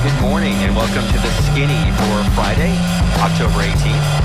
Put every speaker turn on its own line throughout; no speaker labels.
Good morning and welcome to the Skinny for Friday, October 18th.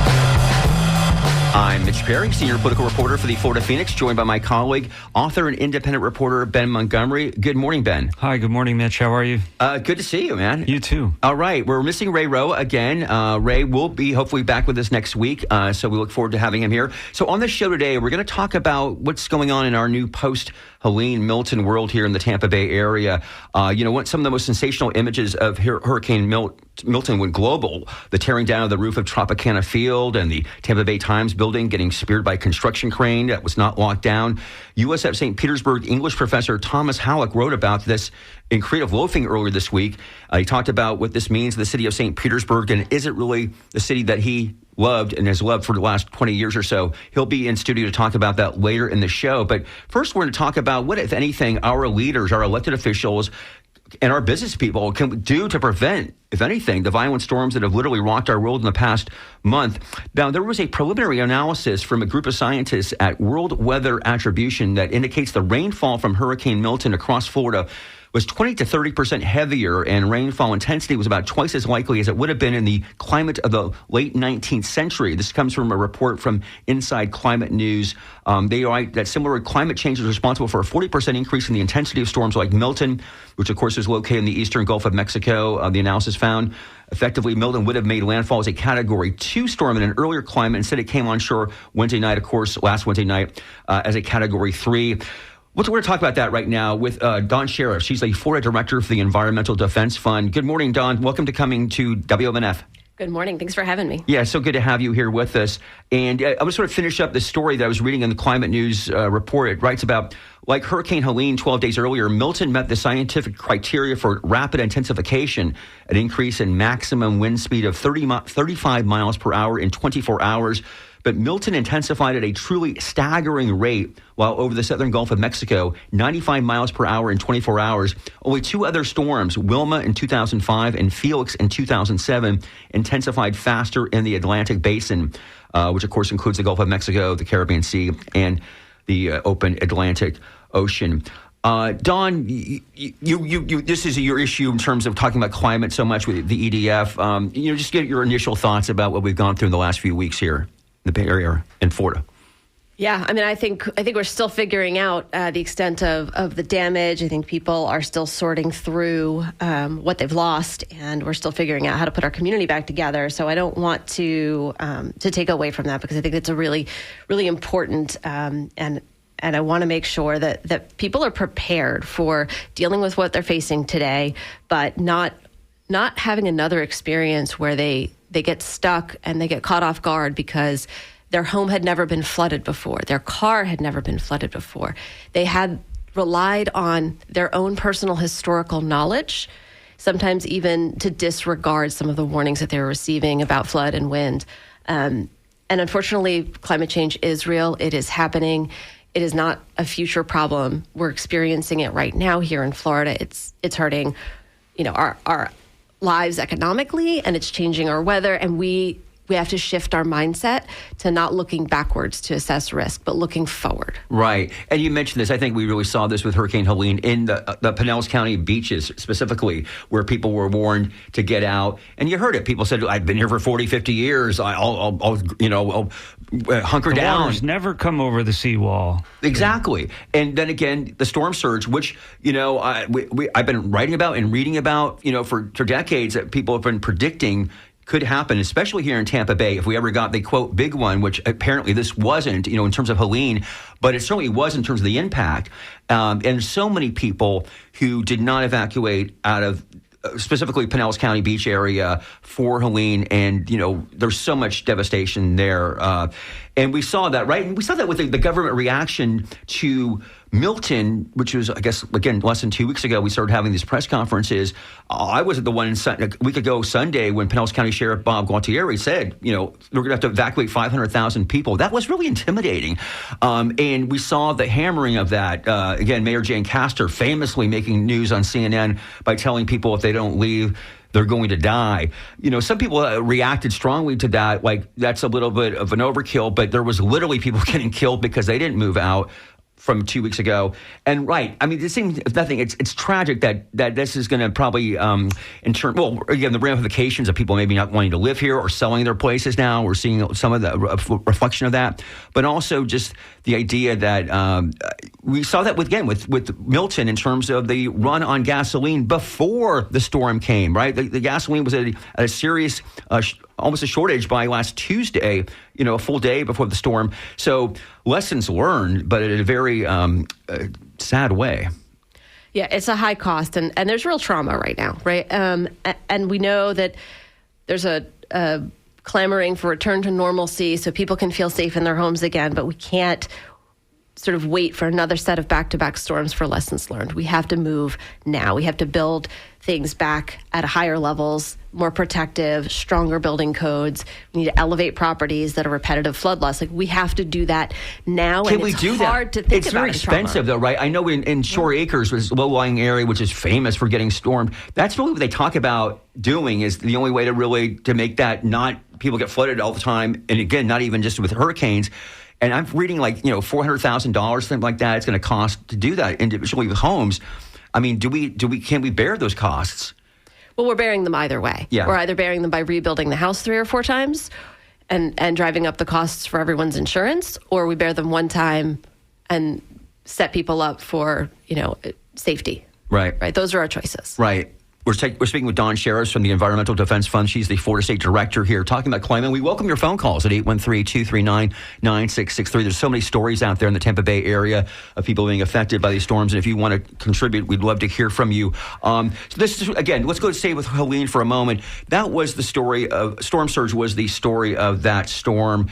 I'm Mitch Perry, senior political reporter for the Florida Phoenix, joined by my colleague, author and independent reporter Ben Montgomery. Good morning, Ben.
Hi, good morning, Mitch. How are you?
Good to see you, man.
You too.
All right, we're missing Ray Rowe again. Ray will be hopefully back with us next week, so we look forward to having him here. So on the show today, we're going to talk about what's going on in our new post-Helene Milton world here in the Tampa Bay area. Some of the most sensational images of Hurricane Milton went global. The tearing down of the roof of Tropicana Field and the Tampa Bay Times building getting speared by a construction crane that was not locked down. USF St. Petersburg English professor Thomas Halleck wrote about this in Creative Loafing earlier this week. He talked about what this means to the city of St. Petersburg, and is it really the city that he loved and has loved for the last 20 years or so. He'll be in studio to talk about that later in the show. But first, we're going to talk about what, if anything, our leaders, our elected officials, and our business people can do to prevent, if anything, the violent storms that have literally rocked our world in the past month. Now, there was a preliminary analysis from a group of scientists at World Weather Attribution that indicates the rainfall from Hurricane Milton across Florida was 20 to 30% heavier, and rainfall intensity was about twice as likely as it would have been in the climate of the late 19th century. This comes from a report from Inside Climate News. They write that similar climate change is responsible for a 40% increase in the intensity of storms like Milton, which of course is located in the eastern Gulf of Mexico. The analysis found effectively Milton would have made landfall as a Category 2 storm in an earlier climate. Instead, it came on shore Wednesday night, of course, last Wednesday night, as a Category 3. We're going to talk about that right now with Dawn Sheriff. She's the Florida Director for the Environmental Defense Fund. Good morning, Dawn. Welcome to coming to WMNF.
Good morning. Thanks for having me.
Yeah, so good to have you here with us. And I was sort of finish up the story that I was reading in the Climate News report. It writes about, like Hurricane Helene 12 days earlier, Milton met the scientific criteria for rapid intensification, an increase in maximum wind speed of 35 miles per hour in 24 hours. But Milton intensified at a truly staggering rate, while over the southern Gulf of Mexico, 95 miles per hour in 24 hours. Only two other storms, Wilma in 2005 and Felix in 2007, intensified faster in the Atlantic Basin, which of course includes the Gulf of Mexico, the Caribbean Sea, and the open Atlantic Ocean. Dawn, you this is your issue in terms of talking about climate so much with the EDF. Just get your initial thoughts about what we've gone through in the last few weeks here in the Bay Area in Florida.
Yeah, I mean, I think we're still figuring out the extent of the damage. I think people are still sorting through what they've lost, and we're still figuring out how to put our community back together. So I don't want to take away from that, because I think it's a really, really important and I want to make sure that people are prepared for dealing with what they're facing today, but not having another experience where they get stuck and they get caught off guard because their home had never been flooded before. Their car had never been flooded before. They had relied on their own personal historical knowledge, sometimes even to disregard some of the warnings that they were receiving about flood and wind. And unfortunately, climate change is real. It is happening. It is not a future problem. We're experiencing it right now here in Florida. It's hurting, our lives economically, and it's changing our weather, and we have to shift our mindset to not looking backwards to assess risk, but looking forward.
Right. And you mentioned this. I think we really saw this with Hurricane Helene in the Pinellas County beaches specifically, where people were warned to get out. And you heard it. People said, I've been here for 40, 50 years. I'll hunker down.
The waters never come over the seawall.
Exactly. And then again, the storm surge, which, I've been writing about and reading about, for decades, that people have been predicting could happen, especially here in Tampa Bay, if we ever got the, quote, big one, which apparently this wasn't, in terms of Helene, but it certainly was in terms of the impact. And so many people who did not evacuate out of specifically Pinellas County beach area for Helene, and, there's so much devastation there. And we saw that, right? And we saw that with the government reaction to Milton, which was, I guess, again, less than 2 weeks ago, we started having these press conferences. I was at the one a week ago Sunday when Pinellas County Sheriff Bob Gualtieri said, we're going to have to evacuate 500,000 people. That was really intimidating. And we saw the hammering of that. Again, Mayor Jane Castor famously making news on CNN by telling people if they don't leave, they're going to die. Some people reacted strongly to that, like that's a little bit of an overkill, but there was literally people getting killed because they didn't move out. from 2 weeks ago. And right, I mean, this seems, if nothing, it's tragic that this is going to probably, in turn, well, again, the ramifications of people maybe not wanting to live here or selling their places now. We're seeing some of the reflection of that, but also just the idea that we saw that with Milton in terms of the run on gasoline before the storm came, right? The gasoline was at a serious, almost a shortage by last Tuesday, a full day before the storm. So lessons learned, but in a very sad way.
Yeah, it's a high cost, and there's real trauma right now, right? And we know that there's a clamoring for return to normalcy so people can feel safe in their homes again, but we can't sort of wait for another set of back-to-back storms for lessons learned. We have to move now. We have to build things back at higher levels, more protective, stronger building codes. We need to elevate properties that are repetitive flood loss. Like, we have to do that now.
Can
and
we
it's
do
hard
that?
to think
it's
about
very expensive, though, right? I know in Shore Acres, was a low-lying area, which is famous for getting stormed. That's really what they talk about doing, is the only way to make that not people get flooded all the time. And again, not even just with hurricanes. And I'm reading $400,000, something like that. It's going to cost to do that individually with homes. I mean, can we bear those costs?
Well, we're bearing them either way.
Yeah.
We're either bearing them by rebuilding the house 3 or 4 times and driving up the costs for everyone's insurance, or we bear them one time and set people up for, safety.
Right.
Right. Those are our choices.
Right. We're speaking with Dawn Sharris from the Environmental Defense Fund. She's the Florida State Director here, talking about climate. We welcome your phone calls at 813-239-9663. There's so many stories out there in the Tampa Bay area of people being affected by these storms. And if you want to contribute, we'd love to hear from you. So this is, again, let's go stay with Helene for a moment. That was the story of storm surge, was the story of that storm.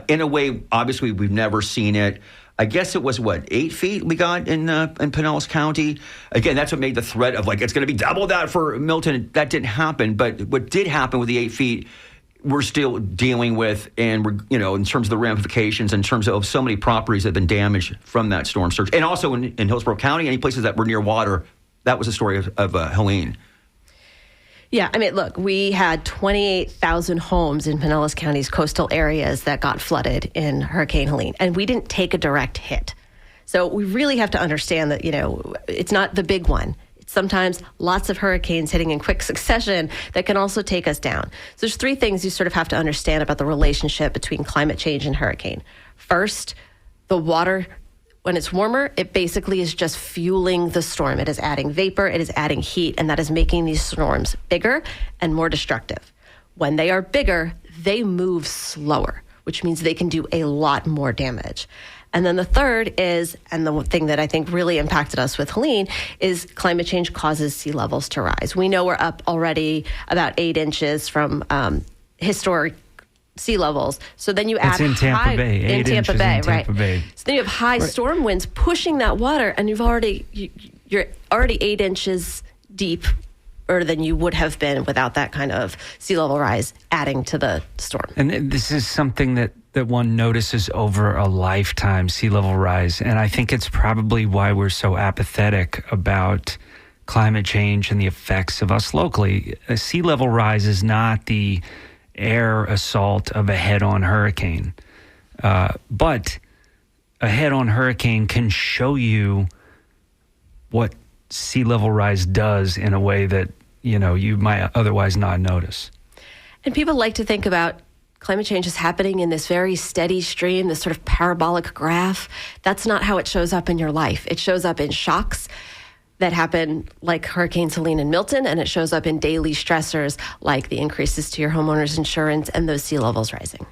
In a way, obviously, we've never seen it. I guess it was, 8 feet we got in Pinellas County? Again, that's what made the threat of, it's going to be double that for Milton. That didn't happen. But what did happen with the 8 feet, we're still dealing with, and we're, in terms of the ramifications, in terms of so many properties that have been damaged from that storm surge. And also in Hillsborough County, any places that were near water, that was the story of Helene.
Yeah, I mean, look, we had 28,000 homes in Pinellas County's coastal areas that got flooded in Hurricane Helene, and we didn't take a direct hit. So we really have to understand that, it's not the big one. It's sometimes lots of hurricanes hitting in quick succession that can also take us down. So there's 3 things you sort of have to understand about the relationship between climate change and hurricane. First, the water, when it's warmer, it basically is just fueling the storm. It is adding vapor, it is adding heat, and that is making these storms bigger and more destructive. When they are bigger, they move slower, which means they can do a lot more damage. And then the third is, and the thing that I think really impacted us with Helene, is climate change causes sea levels to rise. We know we're up already about 8 inches from historic sea levels. So then you add
in Tampa Bay, 8
Tampa
inches
Bay,
in Tampa
right?
Bay.
So then you have high storm winds pushing that water, and you're already 8 inches deep, or than you would have been without that kind of sea level rise adding to the storm.
And this is something that one notices over a lifetime, sea level rise. And I think it's probably why we're so apathetic about climate change and the effects of us locally. A sea level rise is not the air assault of a head-on hurricane. But a head-on hurricane can show you what sea level rise does in a way that, you might otherwise not notice.
And people like to think about climate change is happening in this very steady stream, this sort of parabolic graph. That's not how it shows up in your life. It shows up in shocks that happen like Hurricanes Helene and Milton, and it shows up in daily stressors like the increases to your homeowner's insurance and those sea levels rising.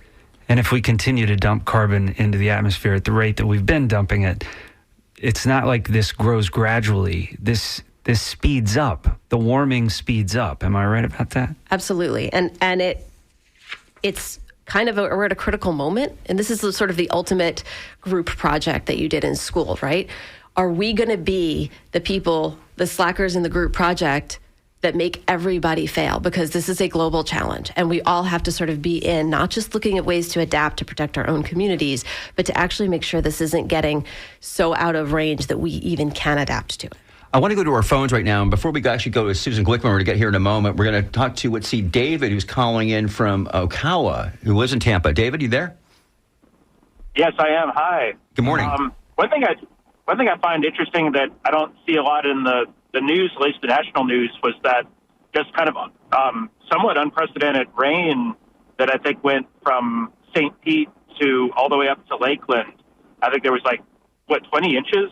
And if we continue to dump carbon into the atmosphere at the rate that we've been dumping it, it's not like this grows gradually. This speeds up. The warming speeds up. Am I right about that?
Absolutely. And it's kind of we're at a critical moment. And this is sort of the ultimate group project that you did in school, right? Are we going to be the people, the slackers in the group project that make everybody fail? Because this is a global challenge, and we all have to sort of be in, not just looking at ways to adapt to protect our own communities, but to actually make sure this isn't getting so out of range that we even can adapt to it.
I want to go to our phones right now. And before we actually go to Susan Glickman, we're going to get here in a moment. We're going to talk to, David, who's calling in from Ocala, who lives in Tampa. David, you there?
Yes, I am. Hi.
Good morning.
one thing I find interesting that I don't see a lot in the news, at least the national news, was that just kind of somewhat unprecedented rain that I think went from St. Pete to all the way up to Lakeland. I think there was 20 inches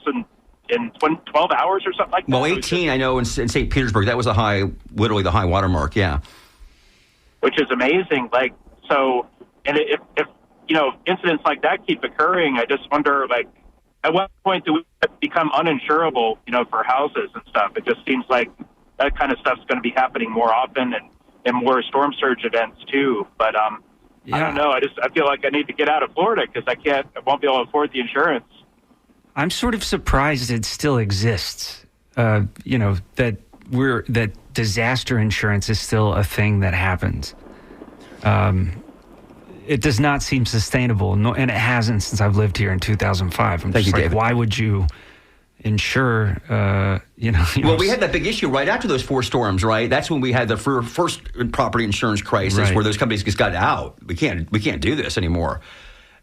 in 12 hours or something like that.
Well, 18, I know, in St. Petersburg, that was literally the high water mark, yeah.
Which is amazing. And if incidents like that keep occurring, I just wonder, at what point do we become uninsurable, for houses and stuff? It just seems like that kind of stuff's going to be happening more often and more storm surge events too. But I don't know. I feel like I need to get out of Florida because I won't be able to afford the insurance. I'm
sort of surprised it still exists. That disaster insurance is still a thing that happens. It does not seem sustainable, and it hasn't since I've lived here in 2005.
Thank you, David.
Why would you insure?
Well, we had that big issue right after those 4 storms, right? That's when we had the first property insurance crisis, where those companies just got out. We can't do this anymore.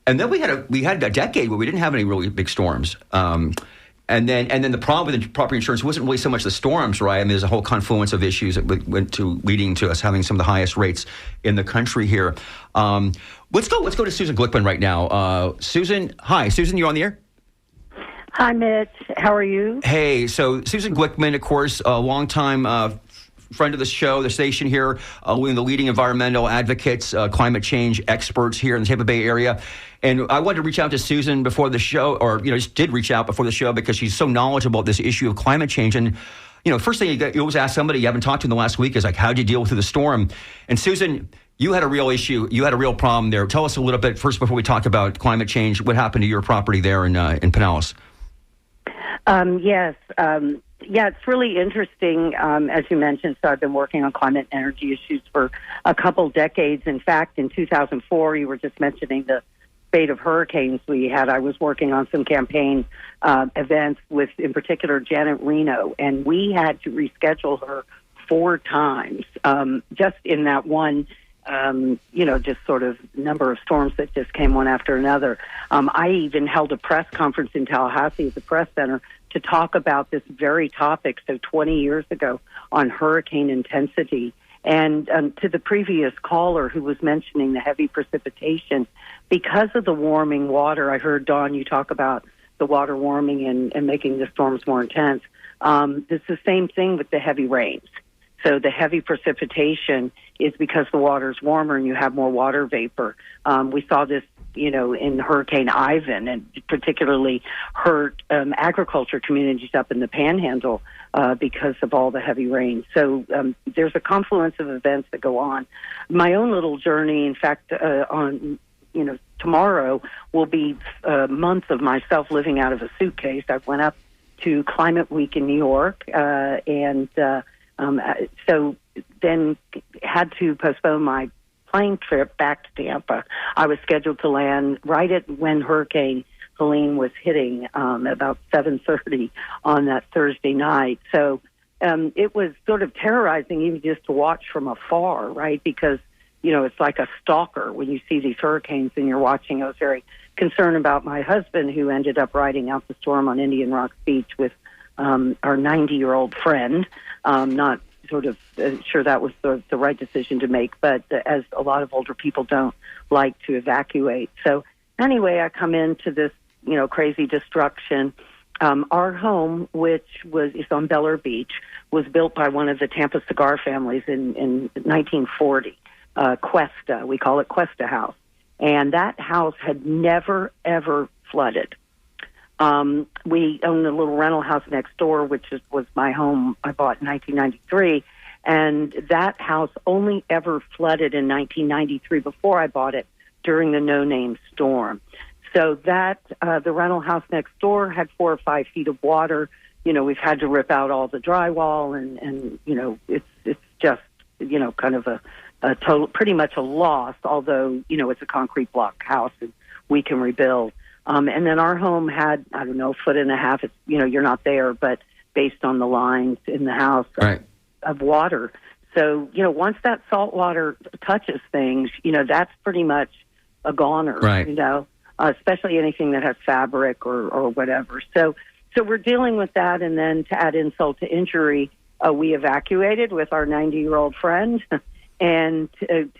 And then we had a decade where we didn't have any really big storms. And then the problem with the property insurance wasn't really so much the storms, right? I mean, there's a whole confluence of issues that went to leading to us having some of the highest rates in the country here. Let's go to Susan Glickman right now. Susan, hi. Susan, you're on the air?
Hi, Mitch. How are you?
Hey, so Susan Glickman, of course, a longtime friend of the show, the station here, one of the leading environmental advocates, climate change experts here in the Tampa Bay area. And I wanted to reach out to Susan before the show, or, just did reach out before the show because she's so knowledgeable about this issue of climate change. And, first thing you always ask somebody you haven't talked to in the last week is how'd you deal with the storm? And Susan, you had a real issue. You had a real problem there. Tell us a little bit first before we talk about climate change. What happened to your property there in Pinellas?
Yes. Yeah, it's really interesting. As you mentioned, so I've been working on climate and energy issues for a couple decades. In fact, in 2004, you were just mentioning the spate of hurricanes we had. I was working on some campaign events with, in particular, Janet Reno, and we had to reschedule her 4 times just in that one, just sort of number of storms that just came one after another. I even held a press conference in Tallahassee at the Press Center to talk about this very topic, so 20 years ago, on hurricane intensity. And to the previous caller who was mentioning the heavy precipitation, because of the warming water, I heard, Dawn, you talk about the water warming and making the storms more intense. It's the same thing with the heavy rains. So the heavy precipitation is because the water's warmer and you have more water vapor. We saw this, in Hurricane Ivan, and particularly hurt agriculture communities up in the Panhandle because of all the heavy rain. So there's a confluence of events that go on. My own little journey, in fact, tomorrow will be a month of myself living out of a suitcase. I went up to Climate Week in New York, so then had to postpone my plane trip back to Tampa. I was scheduled to land right at when Hurricane Helene was hitting, about 7:30 on that Thursday night. So it was sort of terrorizing even just to watch from afar, right? Because, it's like a stalker when you see these hurricanes and you're watching. I was very concerned about my husband, who ended up riding out the storm on Indian Rocks Beach with our 90-year-old friend. Not sort of sure that was the right decision to make, but as a lot of older people don't like to evacuate. So anyway, I come into this, crazy destruction. Our home, which is on Bellear Beach, was built by one of the Tampa cigar families in 1940, Cuesta. We call it Cuesta House. And that house had never, ever flooded. We owned a little rental house next door, which was my home I bought in 1993. And that house only ever flooded in 1993 before I bought it during the No-Name storm. So that the rental house next door had 4 or 5 feet of water. We've had to rip out all the drywall and it's just, kind of a total, pretty much a loss, although, it's a concrete block house and we can rebuild. And then our home had, I don't know, 1.5 feet. It's, you're not there, but based on the lines in the house of water. So, once that salt water touches things, that's pretty much a goner,
right.
especially anything that has fabric or whatever. So we're dealing with that. And then to add insult to injury, we evacuated with our 90-year-old friend and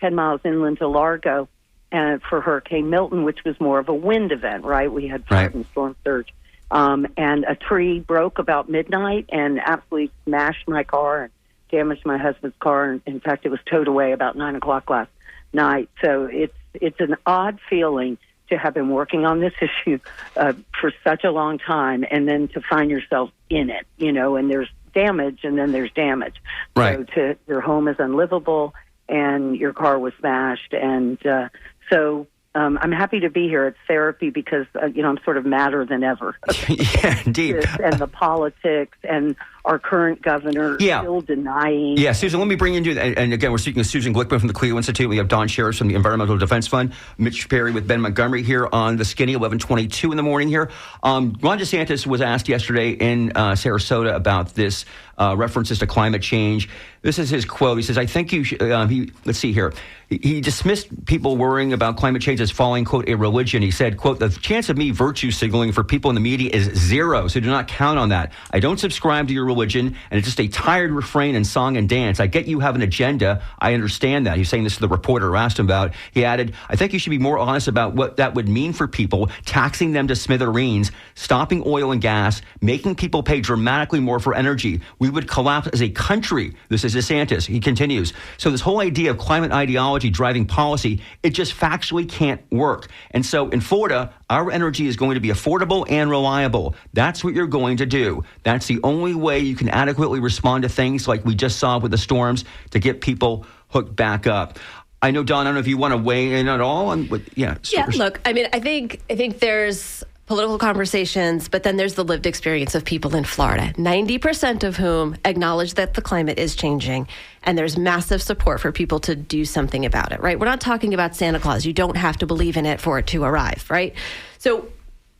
10 miles inland to Largo for Hurricane Milton, which was more of a wind event, right? We had flood and storm surge. And a tree broke about midnight and absolutely smashed my car and damaged my husband's car. In fact, it was towed away about 9 o'clock last night. So it's an odd feeling to have been working on this issue for such a long time, and then to find yourself in it, and there's damage, and then there's damage.
Right.
So your home is unlivable, and your car was smashed, and so I'm happy to be here. It's therapy because, I'm sort of madder than ever.
Yeah, indeed.
And the politics and our current governor still denying.
Yeah, Susan, let me bring you into that. And again, we're speaking with Susan Glickman from the Clio Institute. We have Don Sherris from the Environmental Defense Fund, Mitch Perry with Ben Montgomery here on the Skinny, 11:22 in the morning here. Ron DeSantis was asked yesterday in Sarasota about this references to climate change. This is his quote. He says, I think you should, let's see here. He dismissed people worrying about climate change as following, quote, a religion. He said, quote, the chance of me virtue signaling for people in the media is zero, so do not count on that. I don't subscribe to your religion, and it's just a tired refrain in song and dance. I get you have an agenda. I understand that. He's saying this to the reporter who asked him about. He added, I think you should be more honest about what that would mean for people, taxing them to smithereens, stopping oil and gas, making people pay dramatically more for energy. We would collapse as a country. This is DeSantis. He continues. So this whole idea of climate ideology driving policy, it just factually can't work. And so in Florida, our energy is going to be affordable and reliable. That's what you're going to do. That's the only way you can adequately respond to things like we just saw with the storms to get people hooked back up. I know, Don, I don't know if you want to weigh in at all.
Yeah, look, I mean, I think there's political conversations, but then there's the lived experience of people in Florida, 90% of whom acknowledge that the climate is changing, and there's massive support for people to do something about it, right? We're not talking about Santa Claus. You don't have to believe in it for it to arrive, right? So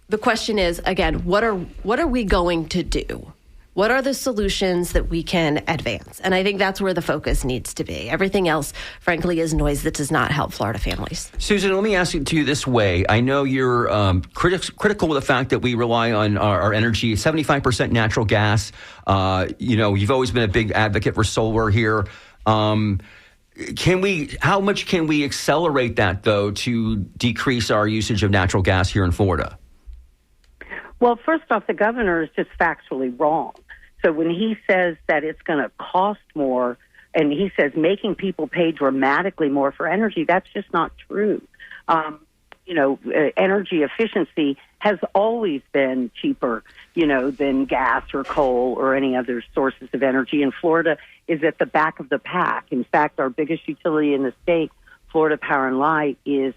the question is, again, what are we going to do? What are the solutions that we can advance? And I think that's where the focus needs to be. Everything else, frankly, is noise that does not help Florida families.
Susan, let me ask it to you this way. I know you're critical of the fact that we rely on our energy, 75% natural gas. You've always been a big advocate for solar here. How much can we accelerate that, though, to decrease our usage of natural gas here in Florida?
Well, first off, the governor is just factually wrong. So when he says that it's going to cost more, and he says making people pay dramatically more for energy, that's just not true. Energy efficiency has always been cheaper, than gas or coal or any other sources of energy. And Florida is at the back of the pack. In fact, our biggest utility in the state, Florida Power and Light, is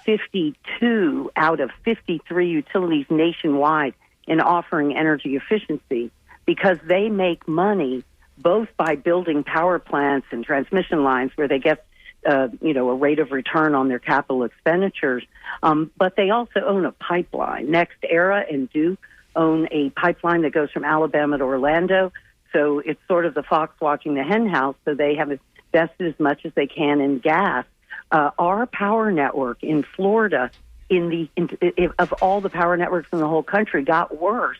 52 out of 53 utilities nationwide in offering energy efficiency, because they make money both by building power plants and transmission lines where they get a rate of return on their capital expenditures, but they also own a pipeline. NextEra and Duke own a pipeline that goes from Alabama to Orlando, so it's sort of the fox watching the hen house, so they have invested as much as they can in gas. Our power network in Florida, of all the power networks in the whole country, got worse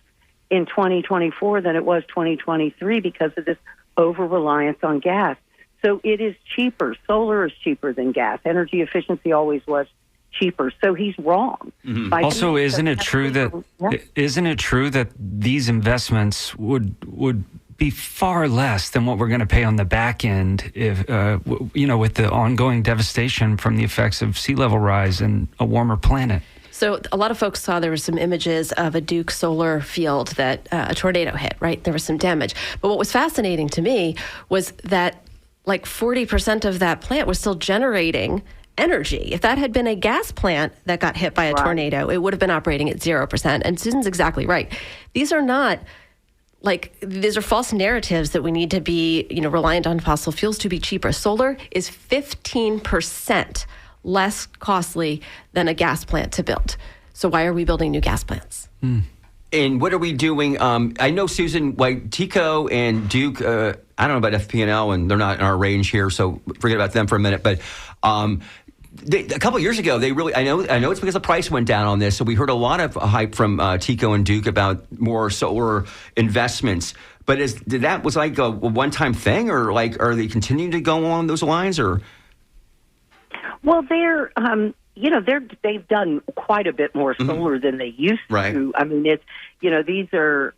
in 2024 than it was 2023 because of this over-reliance on gas. So it is cheaper. Solar is cheaper than gas. Energy efficiency always was cheaper. So he's wrong.
Mm-hmm. Also, isn't it true that these investments would be far less than what we're going to pay on the back end if, with the ongoing devastation from the effects of sea level rise and a warmer planet?
So a lot of folks saw there were some images of a Duke solar field that a tornado hit, right? There was some damage. But what was fascinating to me was that like 40% of that plant was still generating energy. If that had been a gas plant that got hit by a tornado, it would have been operating at 0%. And Susan's exactly right. These are false narratives that we need to be, reliant on fossil fuels to be cheaper. Solar is 15% less costly than a gas plant to build. So why are we building new gas plants?
And what are we doing? I know, Susan, TECO and Duke, I don't know about FP&L, and they're not in our range here, so forget about them for a minute. But a couple of years ago, they really, I know it's because the price went down on this. So we heard a lot of hype from Tico and Duke about more solar investments. But was like a one-time thing, or like, are they continuing to go on those lines, or?
Well, they've done quite a bit more solar than they used to. I mean, it's, these are,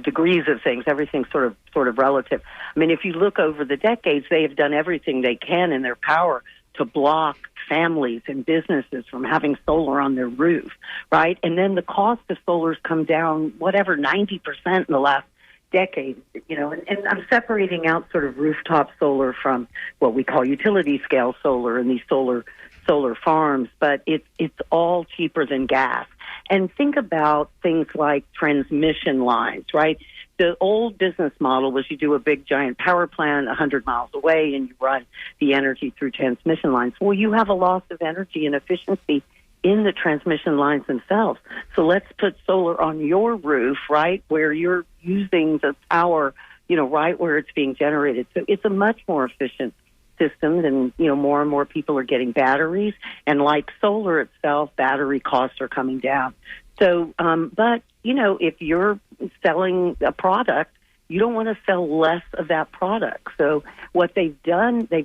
degrees of things. Everything's sort of relative. I mean, if you look over the decades, they have done everything they can in their power to block families and businesses from having solar on their roof, right? And then the cost of solar's come down, 90% in the last decade, and I'm separating out sort of rooftop solar from what we call utility scale solar and these solar farms, but it's all cheaper than gas. And think about things like transmission lines, right? The old business model was you do a big giant power plant 100 miles away and you run the energy through transmission lines. Well, you have a loss of energy and efficiency in the transmission lines themselves. So let's put solar on your roof, right, where you're using the power, right where it's being generated. So it's a much more efficient system, and more and more people are getting batteries. And like solar itself, battery costs are coming down. So, but if you're selling a product, you don't want to sell less of that product. So what they've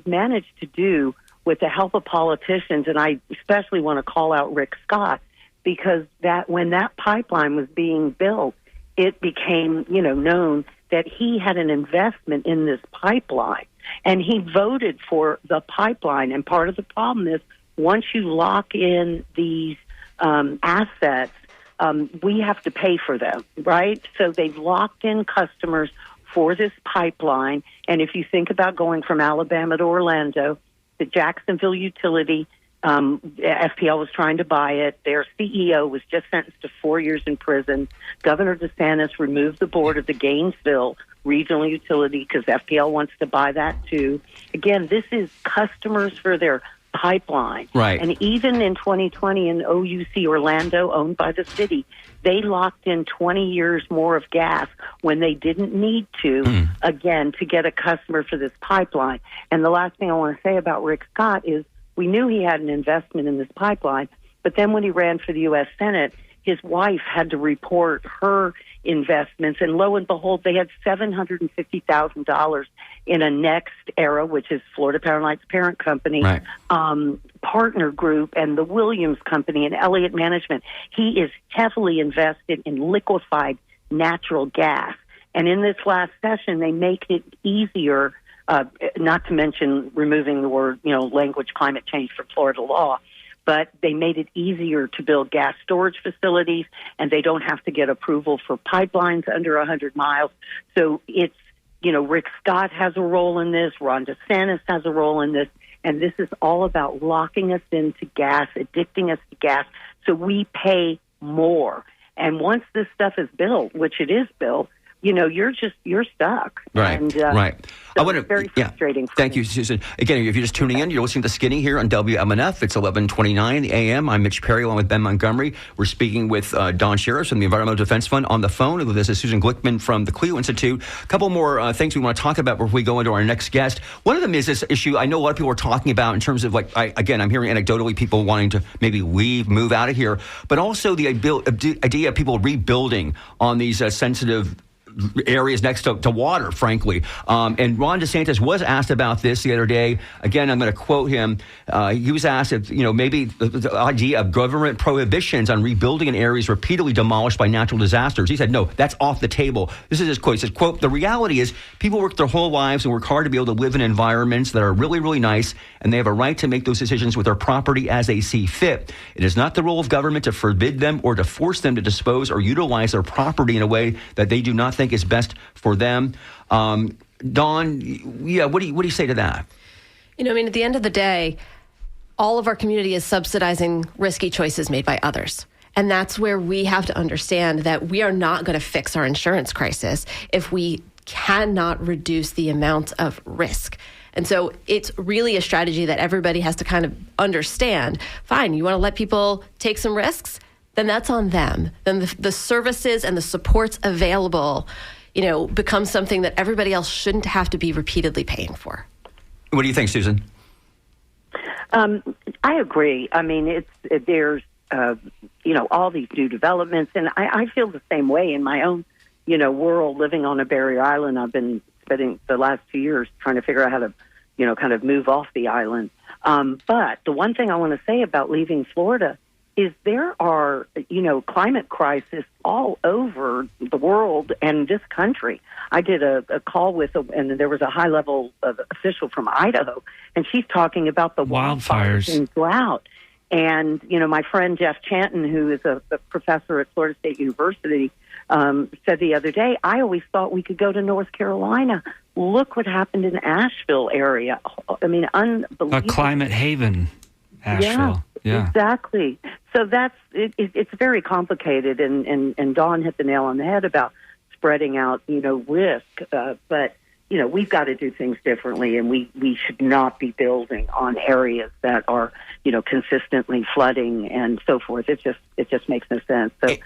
managed to do with the help of politicians, and I especially want to call out Rick Scott, because when that pipeline was being built, it became, known that he had an investment in this pipeline, and he voted for the pipeline. And part of the problem is once you lock in these assets, we have to pay for them, right? So they've locked in customers for this pipeline. And if you think about going from Alabama to Orlando, the Jacksonville utility, FPL was trying to buy it. Their CEO was just sentenced to 4 years in prison. Governor DeSantis removed the board of the Gainesville regional utility because FPL wants to buy that too. Again, this is customers for their pipeline.
Right.
And even in 2020 in OUC Orlando, owned by the city, they locked in 20 years more of gas when they didn't need to, again, to get a customer for this pipeline. And the last thing I want to say about Rick Scott is we knew he had an investment in this pipeline, but then when he ran for the U.S. Senate, his wife had to report her investments, and lo and behold, they had $750,000 in a Next Era, which is Florida Power & Light's parent company, partner group, and the Williams Company and Elliott Management. He is heavily invested in liquefied natural gas. And in this last session, they make it easier, not to mention removing the word, language climate change from Florida law, but they made it easier to build gas storage facilities, and they don't have to get approval for pipelines under 100 miles. So it's, Rick Scott has a role in this, Ron DeSantis has a role in this, and this is all about locking us into gas, addicting us to gas, so we pay more. And once this stuff is built, which it is built, you're stuck.
Right, right.
So I want to, very frustrating.
Thank you, Susan. Again, if you're just tuning in, you're listening to Skinny here on WMNF. It's 11:29 a.m. I'm Mitch Perry along with Ben Montgomery. We're speaking with Don Sheriff from the Environmental Defense Fund on the phone. This is Susan Glickman from the Clio Institute. A couple more things we want to talk about before we go into our next guest. One of them is this issue I know a lot of people are talking about in terms of, I'm hearing anecdotally people wanting to maybe move out of here, but also the idea of people rebuilding on these sensitive areas next to water, frankly. And Ron DeSantis was asked about this the other day. Again, I'm going to quote him. He was asked if, maybe the idea of government prohibitions on rebuilding in areas repeatedly demolished by natural disasters. He said, no, that's off the table. This is his quote. He says, quote, the reality is people work their whole lives and work hard to be able to live in environments that are really, really nice, and they have a right to make those decisions with their property as they see fit. It is not the role of government to forbid them or to force them to dispose or utilize their property in a way that they do not think is best for them. Dawn, what do you say to that?
At the end of the day, all of our community is subsidizing risky choices made by others. And that's where we have to understand that we are not going to fix our insurance crisis if we cannot reduce the amount of risk. And so it's really a strategy that everybody has to kind of understand. Fine, you want to let people take some risks? Then that's on them. Then the services and the supports available, become something that everybody else shouldn't have to be repeatedly paying for.
What do you think, Susan?
I agree. I mean, there's all these new developments, and I feel the same way in my own world. Living on a barrier island, I've been spending the last 2 years trying to figure out how to kind of move off the island. But the one thing I want to say about leaving Florida is there are, climate crisis all over the world and this country. I did a call and there was a high-level official from Idaho, and she's talking about the wildfires and drought. And, my friend Jeff Chanton, who is a professor at Florida State University, said the other day, I always thought we could go to North Carolina. Look what happened in Asheville area. I mean, unbelievable.
A climate haven, Asheville. Yeah.
Exactly. So it's very complicated, and Dawn hit the nail on the head about spreading out, risk. But, we've got to do things differently, and we should not be building on areas that are, consistently flooding and so forth. It just makes no sense. So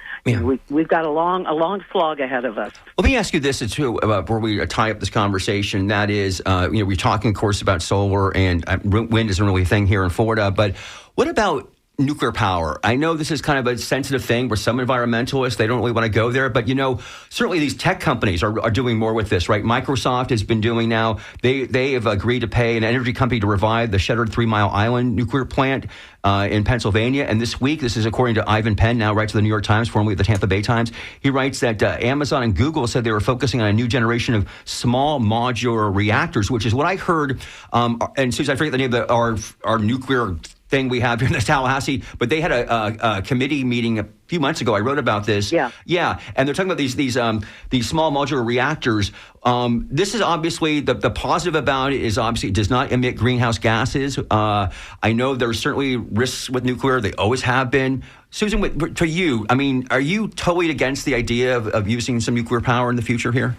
we've got a long slog ahead of us.
Let me ask you this too, before we tie up this conversation. That is, we're talking, of course, about solar, and wind isn't really a thing here in Florida. But what about nuclear power? I know this is kind of a sensitive thing where some environmentalists, they don't really want to go there, but certainly these tech companies are doing more with this, right? Microsoft has been doing now. They have agreed to pay an energy company to revive the shuttered 3 Mile Island nuclear plant in Pennsylvania. And this week, this is according to Ivan Penn, now writes to the New York Times, formerly the Tampa Bay Times. He writes that Amazon and Google said they were focusing on a new generation of small modular reactors, which is what I heard. And Susan, I forget the name of our nuclear thing we have here in the Tallahassee, but they had a committee meeting a few months ago. I wrote about this. Yeah, and they're talking about these small modular reactors. This is obviously the positive about it is obviously it does not emit greenhouse gases. I know there's certainly risks with nuclear. They always have been. Susan, to you, I mean, are you totally against the idea of using some nuclear power in the future here?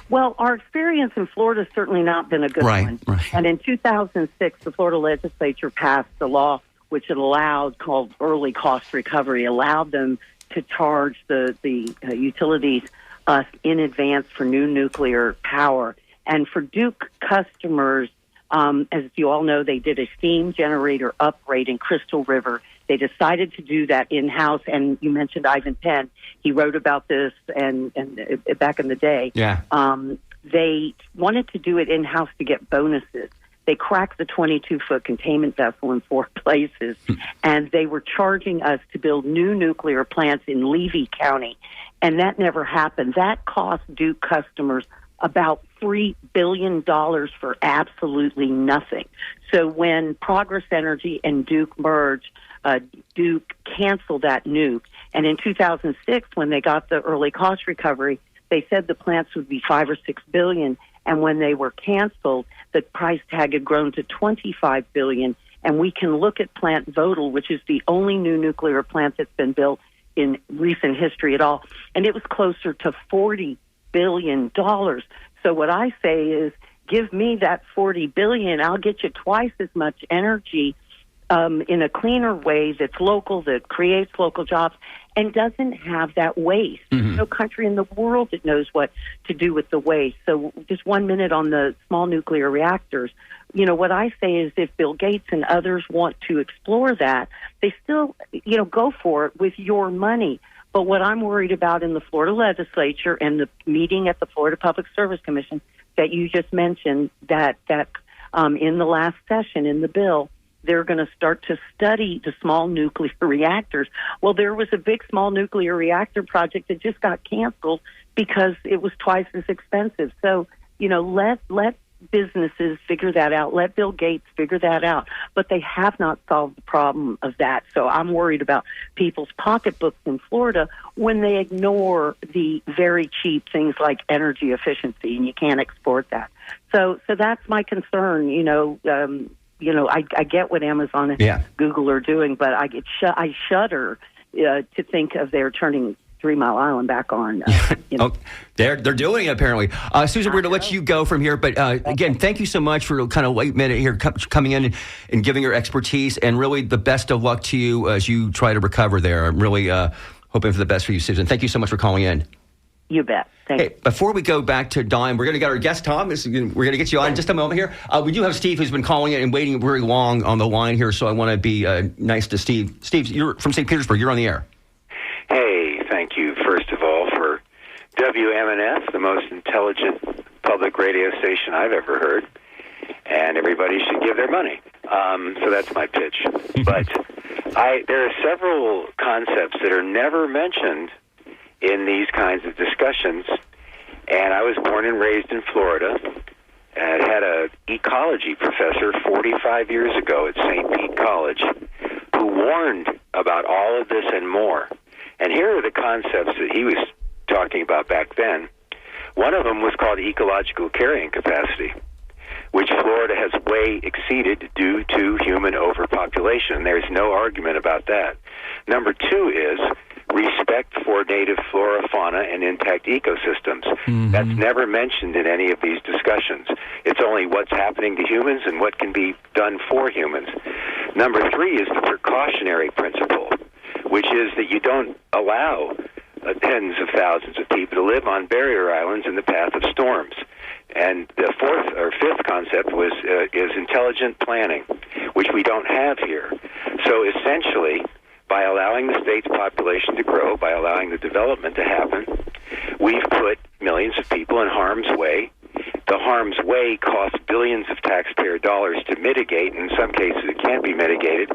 Well, our experience in Florida has certainly not been a good one. Right. And in 2006, the Florida legislature passed a law which it allowed, called early cost recovery, allowed them to charge the utilities in advance for new nuclear power. And for Duke customers, as you all know, they did a steam generator upgrade in Crystal River. They decided to do that in-house, and you mentioned Ivan Penn. He wrote about this and back in the day. Yeah. They wanted to do it in-house to get bonuses. They cracked the 22-foot containment vessel in 4 places, and they were charging us to build new nuclear plants in Levy County, and that never happened. That cost Duke customers about $3 billion for absolutely nothing. So when Progress Energy and Duke merged, Duke canceled that nuke. And in 2006, when they got the early cost recovery, they said the plants would be $5 or $6 billion. And when they were canceled, the price tag had grown to $25 billion. And we can look at Plant Vogtle, which is the only new nuclear plant that's been built in recent history at all. And it was closer to $40 billion. So what I say is, give me that $40 billion. I'll get you twice as much energy in a cleaner way that's local, that creates local jobs, and doesn't have that waste. Mm-hmm. No country in the world that knows what to do with the waste. So just 1 minute on the small nuclear reactors. What I say is if Bill Gates and others want to explore that, they still, go for it with your money. But what I'm worried about in the Florida legislature and the meeting at the Florida Public Service Commission that you just mentioned, that in the last session in the bill, they're going to start to study the small nuclear reactors. Well, there was a big small nuclear reactor project that just got canceled because it was twice as expensive. So, let businesses figure that out. Let Bill Gates figure that out. But they have not solved the problem of that. So I'm worried about people's pocketbooks in Florida when they ignore the very cheap things like energy efficiency, and you can't export that. So that's my concern. I get what Amazon and Google are doing, but I shudder to think of their turning 3 Mile Island back on.
They're doing it, apparently. Susan, we're going to let you go from here. But again, thank you so much for kind of late minute here coming in and giving your expertise. And really the best of luck to you as you try to recover there. I'm really hoping for the best for you, Susan. Thank you so much for calling in.
You bet. Thanks.
Hey, before we go back to Dawn, we're going to get our guest, Tom. We're going to get you on in just a moment here. We do have Steve, who's been calling it and waiting very long on the line here, so I want to be nice to Steve. Steve, you're from St. Petersburg. You're on the air.
Hey, thank you, first of all, for WMNF, the most intelligent public radio station I've ever heard, and everybody should give their money. So that's my pitch. But there are several concepts that are never mentioned in these kinds of discussions, and I was born and raised in Florida. And had an ecology professor 45 years ago at St. Pete College who warned about all of this and more. And here are the concepts that he was talking about back then. One of them was called ecological carrying capacity, which Florida has way exceeded due to human overpopulation. There's no argument about that. Number two is respect for native flora, fauna, and intact ecosystems. That's never mentioned in any of these discussions. It's only what's happening to humans and what can be done for humans. Number three is the precautionary principle, which is that you don't allow tens of thousands of people to live on barrier islands in the path of storms. And the fourth or fifth concept is intelligent planning, which we don't have here. So essentially, by allowing the state's population to grow, by allowing the development to happen, we've put millions of people in harm's way. The harm's way costs billions of taxpayer dollars to mitigate. In some cases, it can't be mitigated.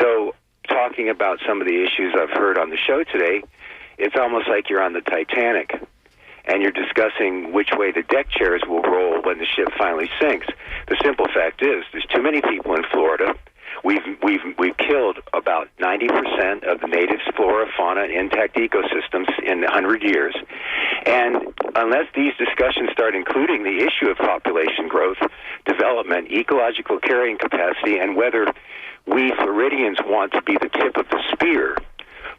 So talking about some of the issues I've heard on the show today, it's almost like you're on the Titanic and you're discussing which way the deck chairs will roll when the ship finally sinks. The simple fact is there's too many people in Florida. We've killed about 90% of the native flora, fauna, and intact ecosystems in 100 years. And unless these discussions start including the issue of population growth, development, ecological carrying capacity, and whether we Floridians want to be the tip of the spear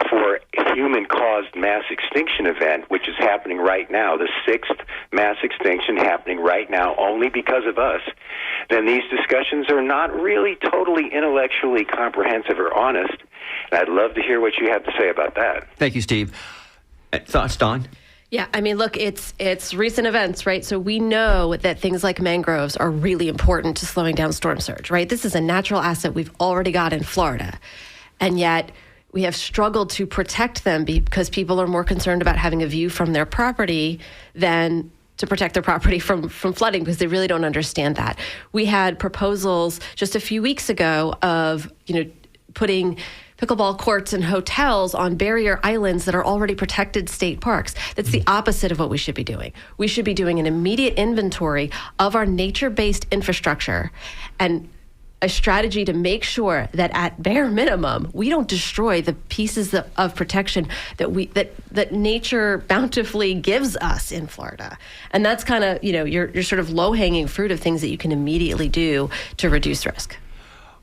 for a human-caused mass extinction event, which is happening right now, the sixth mass extinction happening right now only because of us, then these discussions are not really totally intellectually comprehensive or honest. And I'd love to hear what you have to say about that.
Thank you, Steve. Thoughts, Dawn?
Yeah, I mean, look, it's recent events, right? So we know that things like mangroves are really important to slowing down storm surge, right? This is a natural asset we've already got in Florida. And yet we have struggled to protect them because people are more concerned about having a view from their property than to protect their property from flooding because they really don't understand that. We had proposals just a few weeks ago of, putting pickleball courts and hotels on barrier islands that are already protected state parks. That's the opposite of what we should be doing. We should be doing an immediate inventory of our nature-based infrastructure and a strategy to make sure that at bare minimum we don't destroy the pieces of protection that nature bountifully gives us in Florida. And that's kind of your sort of low-hanging fruit of things that you can immediately do to reduce risk.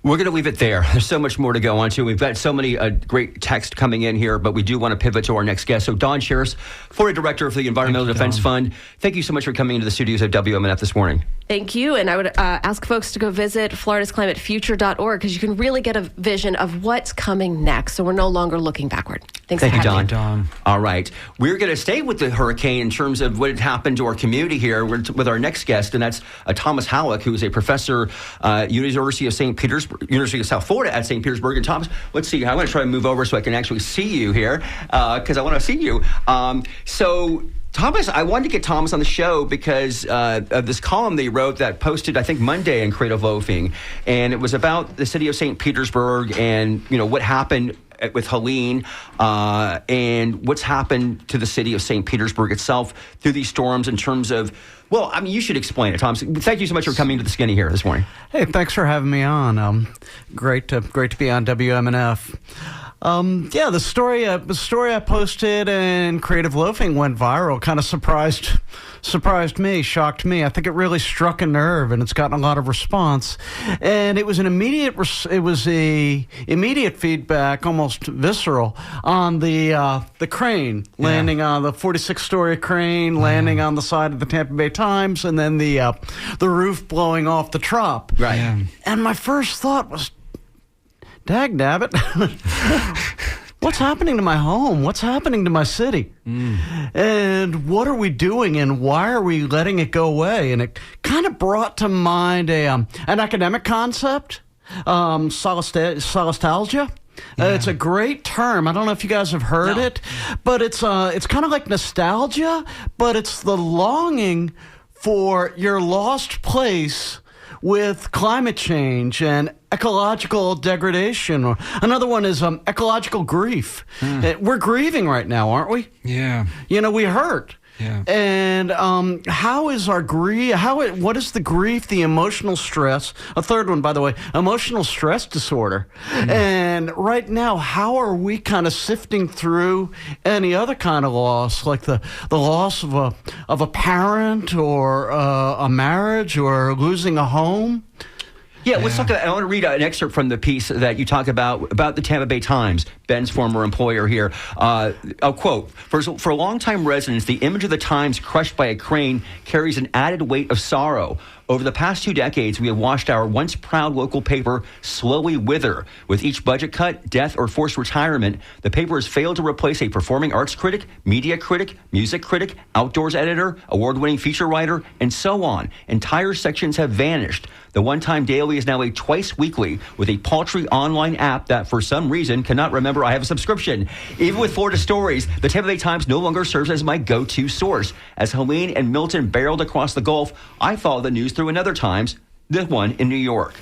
We're going to leave it there. There's so much more to go on to. We've got so many great texts coming in here, but we do want to pivot to our next guest. So Dawn Scherus, Florida Director for the Environmental Defense Fund. Thank you so much for coming into the studios of WMNF this morning.
Thank you. And I would ask folks to go visit floridasclimatefuture.org because you can really get a vision of what's coming next. So we're no longer looking backward. Thank
you,
Dawn.
Dawn. All right. We're going to stay with the hurricane in terms of what had happened to our community here with our next guest, and that's Thomas Halleck, who is a professor at University of St. Petersburg, University of South Florida at St. Petersburg. And Thomas, let's see. I'm going to try to move over so I can actually see you here because I want to see you. So Thomas, I wanted to get Thomas on the show because of this column they wrote that posted, I think, Monday in Creative Loafing. And it was about the city of St. Petersburg and, what happened with Helene and what's happened to the city of St. Petersburg itself through these storms in terms of, you should explain it, Thomas. Thank you so much for coming to the Skinny here this morning.
Hey, thanks for having me on. Great to be on WMNF. The story I posted in Creative Loafing went viral. Kind of surprised me, shocked me. I think it really struck a nerve, and it's gotten a lot of response. And it was immediate feedback, almost visceral, on the crane landing on the 46-story crane landing on the side of the Tampa Bay Times, and then the roof blowing off the Trop.
Right. Yeah.
And my first thought was, dag nabbit. What's happening to my home? What's happening to my city? And what are we doing, and why are we letting it go away? And it kind of brought to mind an academic concept, solastalgia. It's a great term. I don't know if you guys have heard it, but it's kind of like nostalgia, but it's the longing for your lost place with climate change and ecological degradation. Or another one is ecological grief. We're grieving right now, aren't we?
Yeah.
We hurt.
Yeah.
And how is our grief? What is the grief? The emotional stress. A third one, by the way, emotional stress disorder. And right now, how are we kind of sifting through any other kind of loss, like the loss of a parent or a marriage or losing a home?
Yeah, let's talk about, I want to read an excerpt from the piece that you talk about the Tampa Bay Times, Ben's former employer here. I'll quote, for longtime residents, the image of the Times crushed by a crane carries an added weight of sorrow. Over the past 2 decades, we have watched our once proud local paper slowly wither. With each budget cut, death, or forced retirement, the paper has failed to replace a performing arts critic, media critic, music critic, outdoors editor, award-winning feature writer, and so on. Entire sections have vanished. The one-time daily is now a twice-weekly with a paltry online app that, for some reason, cannot remember I have a subscription. Even with Florida stories, the Tampa Bay Times no longer serves as my go-to source. As Helene and Milton barreled across the Gulf, I follow the news through another Times, the one in New York.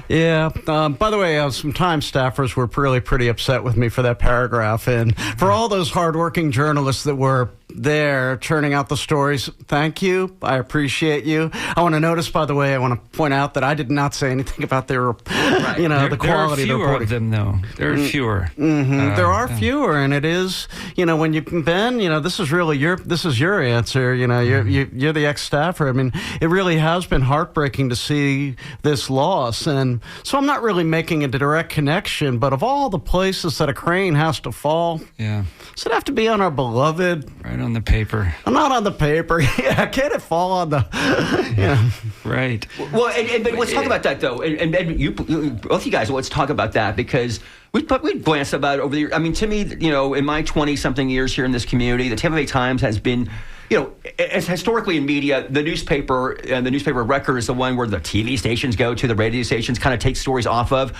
Yeah. By the way, some Times staffers were really pretty upset with me for that paragraph. And for all those hardworking journalists that were there churning out the stories, thank you. I appreciate you. I want to notice, by the way, I want to point out that I did not say anything about their, the quality
there are
of the
fewer
reporting.
of them, though. There are fewer.
There are fewer, and it is, when you, Ben, this is really your answer. You're the ex-staffer. I mean, it really has been heartbreaking to see this loss. And so I'm not really making a direct connection, but of all the places that a crane has to fall, does it have to be on our beloved?
Right on the paper.
I'm not on the paper. Yeah, can't it fall on the?
Right.
Well, but let's talk about that though, and you both you guys. Let's talk about that because we glanced about it over the years. I mean, to me, in my 20-something years here in this community, the Tampa Bay Times has been. As historically in media, the newspaper and the newspaper record is the one where the TV stations go to, the radio stations kind of take stories off of.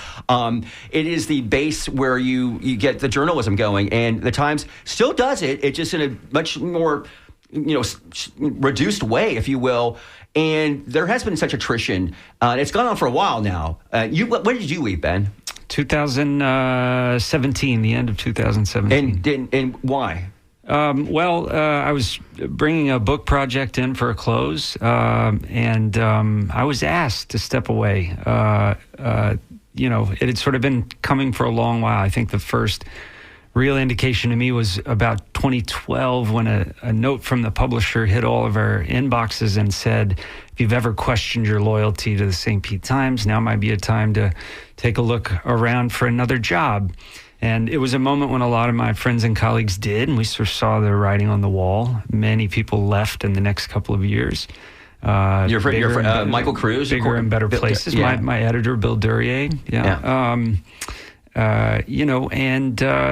It is the base where you get the journalism going, and the Times still does it. It's just in a much more, reduced way, if you will. And there has been such attrition. It's gone on for a while now. When did you leave, Ben?
2017, the end of 2017.
And why?
I was bringing a book project in for a close, and I was asked to step away. It had sort of been coming for a long while. I think the first real indication to me was about 2012 when a note from the publisher hit all of our inboxes and said, if you've ever questioned your loyalty to the St. Pete Times, now might be a time to take a look around for another job. And it was a moment when a lot of my friends and colleagues did, and we sort of saw the writing on the wall. Many people left in the next couple of years.
Your friend, Michael Cruz?
Bigger and better places. Yeah. My editor, Bill Duryea.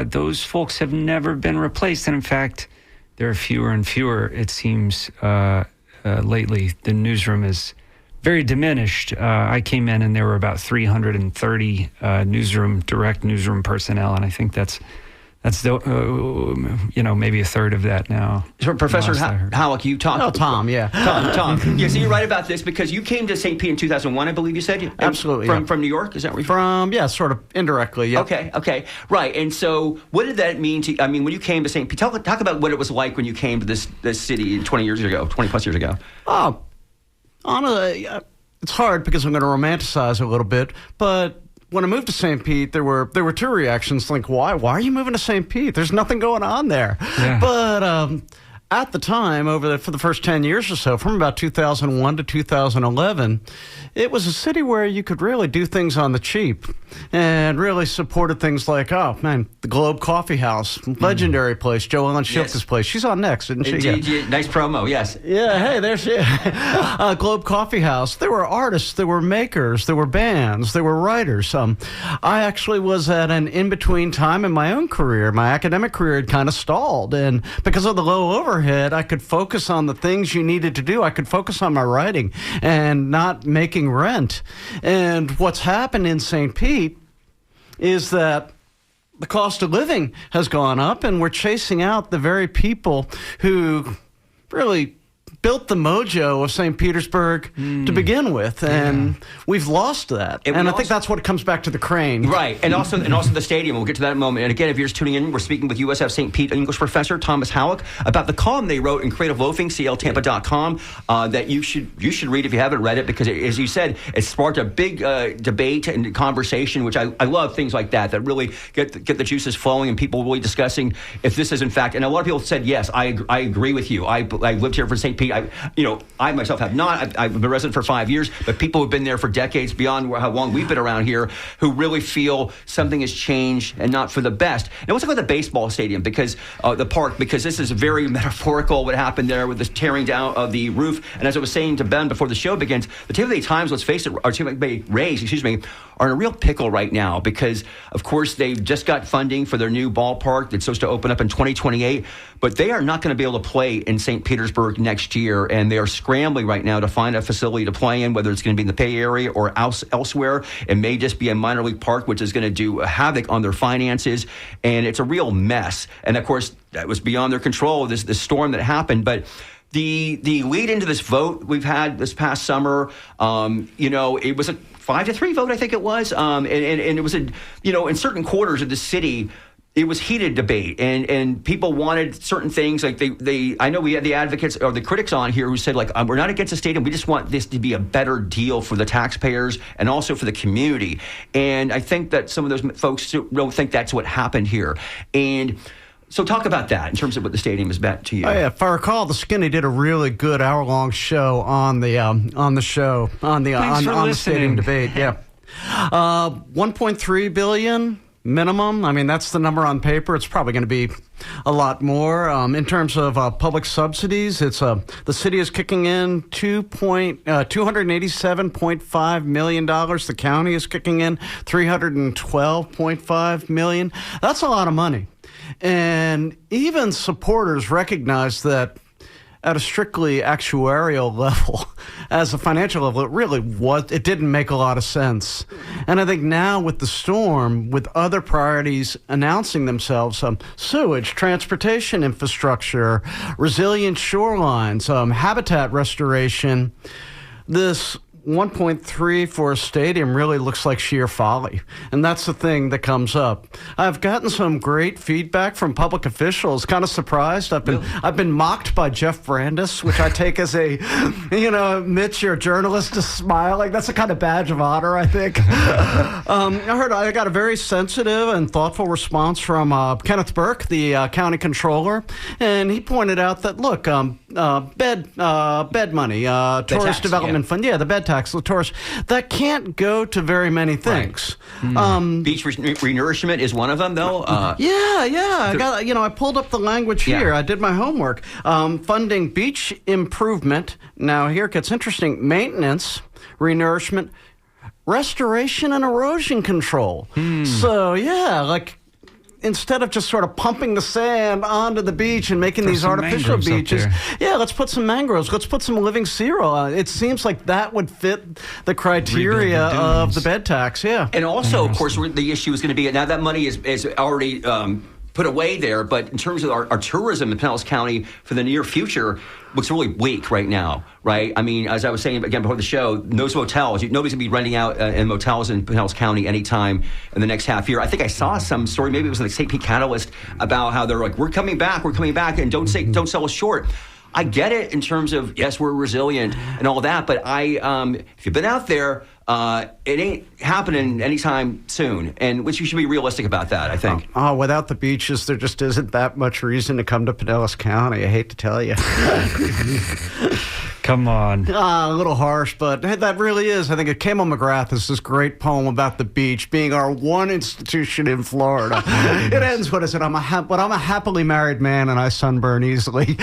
Those folks have never been replaced. And in fact, there are fewer and fewer, it seems, lately. The newsroom is very diminished. I came in and there were about 330 direct newsroom personnel, and I think that's maybe a third of that now.
So Professor Halleck, you talked.
Oh, Tom, yeah.
Tom. Yeah, so you're right about this because you came to St. Pete in 2001, I believe you said.
Absolutely.
From New York, is that where you're from?
Sort of indirectly. Yeah.
Okay, right. And so, what did that mean to? I mean, when you came to St. Pete, talk about what it was like when you came to this city 20 plus years ago.
Oh. Honestly, it's hard because I'm going to romanticize a little bit, but when I moved to St. Pete, there were two reactions. Like, why are you moving to St. Pete? There's nothing going on there. Yeah. But at the time, for the first 10 years or so, from about 2001 to 2011, it was a city where you could really do things on the cheap and really supported things like, the Globe Coffee House, legendary place, Joellen Shilka's place. She's on next, isn't she?
Indeed, nice promo, yes.
Yeah, hey, there she is. Globe Coffee House. There were artists, there were makers, there were bands, there were writers. I actually was at an in-between time in my own career. My academic career had kind of stalled, and because of the low overhead, I could focus on the things you needed to do. I could focus on my writing and not making rent. And what's happened in St. Pete is that the cost of living has gone up, and we're chasing out the very people who really built the mojo of St. Petersburg to begin with, and we've lost that. And I think that's what comes back to the Crane.
Right, and also the stadium. We'll get to that in a moment. And again, if you're just tuning in, we're speaking with USF St. Pete English professor Thomas Halleck about the column they wrote in Creative Loafing, CLTampa.com, that you should read if you haven't read it, because as you said, it sparked a big debate and conversation, which I love things like that really get the juices flowing and people really discussing if this is in fact. And a lot of people said, yes, I agree with you. I lived here for St. Pete. I myself have not. I've been a resident for 5 years, but people who've been there for decades, beyond how long we've been around here, who really feel something has changed and not for the best. Now, let's talk about the baseball stadium, because the park, because this is very metaphorical, what happened there with this tearing down of the roof. And as I was saying to Ben before the show begins, the Tampa Bay Times, let's face it, or Tampa Bay Rays, are in a real pickle right now because, of course, they've just got funding for their new ballpark that's supposed to open up in 2028, but they are not going to be able to play in St. Petersburg next year, and they are scrambling right now to find a facility to play in, whether it's going to be in the Bay Area or elsewhere. It may just be a minor league park, which is going to do havoc on their finances, and it's a real mess. And, of course, that was beyond their control, this storm that happened, but the lead into this vote we've had this past summer, it was a 5-3 vote, I think it was. And it was in certain quarters of the city, it was heated debate, and people wanted certain things. Like I know we had the advocates or the critics on here who said, we're not against the stadium. We just want this to be a better deal for the taxpayers and also for the community. And I think that some of those folks don't think that's what happened here. And so talk about that in terms of what the stadium is meant to you.
Oh, yeah. If I recall, the Skinny did a really good hour-long show on the stadium debate. Yeah, $1.3 billion minimum. I mean, that's the number on paper. It's probably going to be a lot more. In terms of public subsidies, it's the city is kicking in $287.5 million. The county is kicking in $312.5 million. That's a lot of money. And even supporters recognize that at a strictly actuarial level, as a financial level, it didn't make a lot of sense. And I think now with the storm, with other priorities announcing themselves, sewage, transportation infrastructure, resilient shorelines, habitat restoration, this 1.3 for a stadium really looks like sheer folly. And that's the thing that comes up. I've gotten some great feedback from public officials. Kind of surprised. I've been mocked by Jeff Brandes, which I take as a, Mitch, you're a journalist, just smiling. That's a kind of badge of honor, I think. I got a very sensitive and thoughtful response from Kenneth Burke, the county controller, and he pointed out that, look, bed money, tourist development fund, the bed tax, the tourist, that can't go to very many things.
Right. Beach renourishment is one of them, though.
I pulled up the language here. I did my homework. Funding beach improvement. Now here it gets interesting. Maintenance, renourishment, restoration, and erosion control. So instead of just sort of pumping the sand onto the beach and making these artificial beaches, let's put some mangroves. Let's put some living seal. It seems like that would fit the criteria of the bed tax. Yeah.
And also, of course, the issue is going to be, now that money is already put away there, but in terms of our tourism in Pinellas County for the near future, looks really weak right now, right? I mean, as I was saying again before the show, those hotels, nobody's going to be renting out in motels in Pinellas County anytime in the next half year. I think I saw some story, maybe it was like St. Pete Catalyst, about how they're like, we're coming back, and don't sell us short. I get it in terms of, yes, we're resilient and all that, but if you've been out there, it ain't happening anytime soon, and which you should be realistic about that, I think.
Without the beaches, there just isn't that much reason to come to Pinellas County. I hate to tell you.
Come on.
A little harsh, but that really is. I think Camel McGrath has this great poem about the beach being our one institution in Florida. It ends, what is it? I'm a happily married man and I sunburn easily.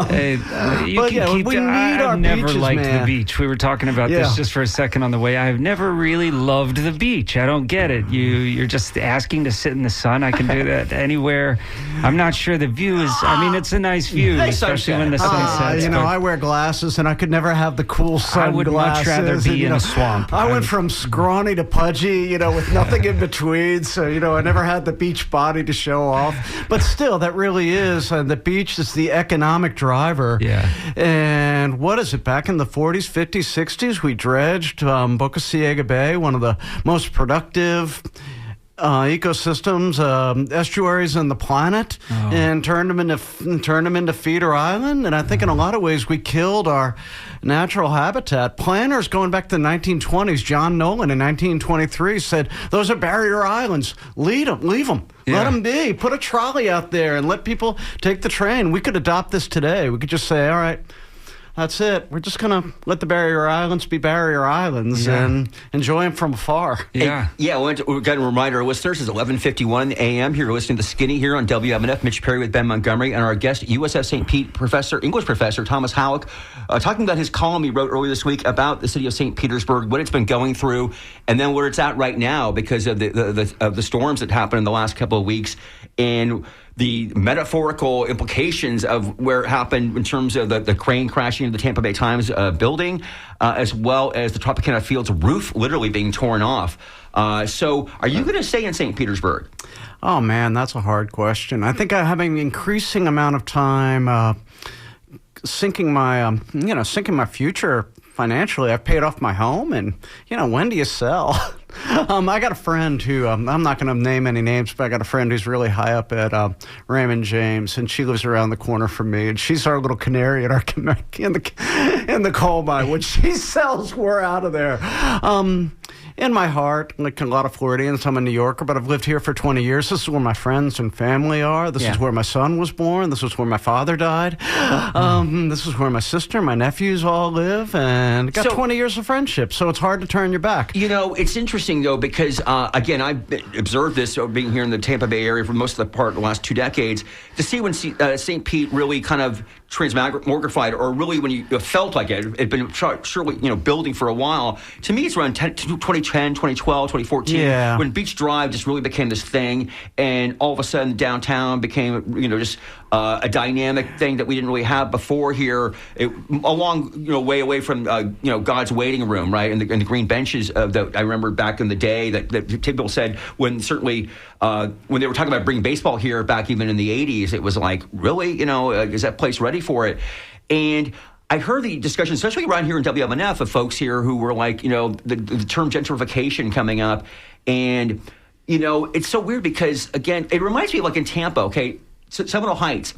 Hey, I've never liked the beach. We were talking about this just for a second on the way. I've never really loved the beach. I don't get it. You're just asking to sit in the sun. I can do that anywhere. I'm not sure the view is. I mean, it's a nice view, especially when the sun sets.
I wear glasses, and I could never have the cool sun.
I would much rather be in a swamp.
I went from scrawny to pudgy, with nothing in between. So I never had the beach body to show off. But still, that really is. The beach is the economic driver.
Yeah.
And what is it? Back in the 40s, 50s, 60s, we dredged Boca Ciega Bay, one of the most productive ecosystems, estuaries on the planet, and turned them into feeder island. And I think in a lot of ways we killed our natural habitat. Planners going back to the 1920s, John Nolan in 1923 said, "Those are barrier islands. Leave them.
Yeah.
Let them be. Put a trolley out there and let people take the train." We could adopt this today. We could just say, all right, that's it. We're just going to let the barrier islands be barrier islands and enjoy them from afar.
Yeah. We're going to remind our listeners, it's 11:51 a.m. here. You're listening to Skinny here on WMNF. Mitch Perry with Ben Montgomery, and our guest, USF St. Pete English professor Thomas Hallock, talking about his column he wrote earlier this week about the city of St. Petersburg, what it's been going through, and then where it's at right now because of the storms that happened in the last couple of weeks, and the metaphorical implications of where it happened in terms of the crane crashing into the Tampa Bay Times building, as well as the Tropicana Fields roof literally being torn off. So are you going to stay in St. Petersburg?
Oh, man, that's a hard question. I think I'm having an increasing amount of time sinking my future financially. I've paid off my home, and, when do you sell? I got a friend who, I'm not going to name any names, but I got a friend who's really high up at Raymond James, and she lives around the corner from me, and she's our little canary in the coal mine. When she sells, we're out of there. In my heart, like a lot of Floridians, I'm a New Yorker, but I've lived here for 20 years. This is where my friends and family are. This is where my son was born. This is where my father died. This is where my sister, my nephews all live, and got 20 years of friendship, so it's hard to turn your back.
It's interesting, though, because, again, I've observed this being here in the Tampa Bay area for most of the part of the last 2 decades, to see when St. Pete really kind of transmogrified, or really when you felt like it had been surely building for a while. To me, it's around 2010, 2012, 2014, when Beach Drive just really became this thing, and all of a sudden downtown became just a dynamic thing that we didn't really have before here, way away from God's waiting room, right, and the green benches that I remember back in the day that people said when they were talking about bringing baseball here back even in the 80s, it was like, really, is that place ready for it? And I heard the discussion, especially around here in WMNF, of folks here who were like, the term gentrification coming up. And, it's so weird because, again, it reminds me of like in Tampa, okay, Seminole Heights.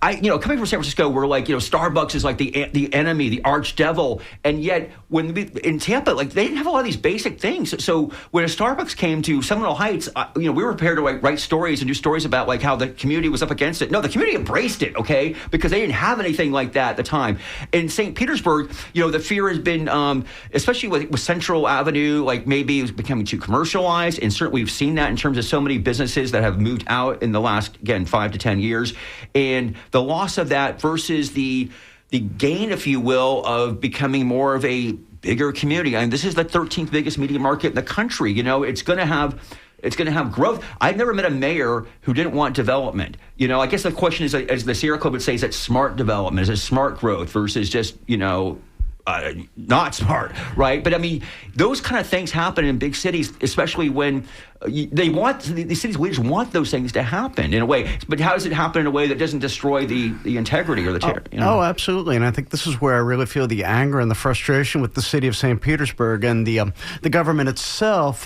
Coming from San Francisco, we're like, Starbucks is like the enemy, the arch devil, and yet in Tampa, like they didn't have a lot of these basic things. So when a Starbucks came to Seminole Heights, we were prepared to write stories and do stories about like how the community was up against it. No, the community embraced it, okay, because they didn't have anything like that at the time. In St. Petersburg, the fear has been, especially with Central Avenue, like maybe it was becoming too commercialized, and certainly we've seen that in terms of so many businesses that have moved out in the last, again, 5 to 10 years, and the loss of that versus the gain, if you will, of becoming more of a bigger community. I mean, this is the 13th biggest media market in the country. It's going to have growth. I've never met a mayor who didn't want development. I guess the question is, as the Sierra Club would say, is that smart development, is it smart growth versus just not smart, right? But I mean, those kind of things happen in big cities, especially when the city's leaders want those things to happen in a way. But how does it happen in a way that doesn't destroy the integrity or the
Oh, absolutely. And I think this is where I really feel the anger and the frustration with the city of St. Petersburg and the government itself.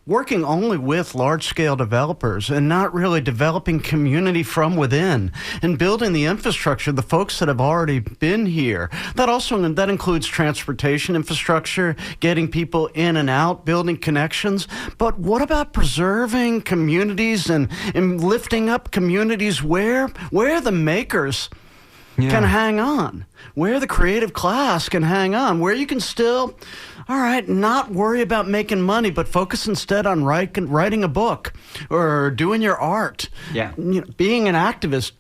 working only with large-scale developers and not really developing community from within and building the infrastructure, the folks that have already been here. That includes transportation infrastructure, getting people in and out, building connections. But what about preserving communities and lifting up communities where the makers can hang on, where the creative class can hang on, where you can still, all right, not worry about making money, but focus instead on writing a book or doing your art, being an activist,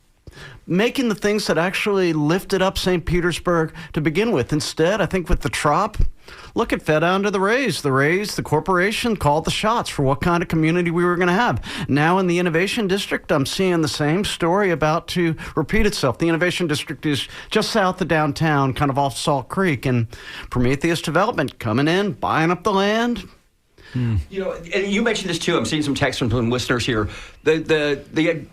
making the things that actually lifted up St. Petersburg to begin with. Instead, I think with the Trop, look, it fed down to the Rays. The corporation called the shots for what kind of community we were going to have. Now in the Innovation District, I'm seeing the same story about to repeat itself. The Innovation District is just south of downtown, kind of off Salt Creek, and Prometheus Development coming in, buying up the land.
And you mentioned this too. I'm seeing some texts from listeners here. It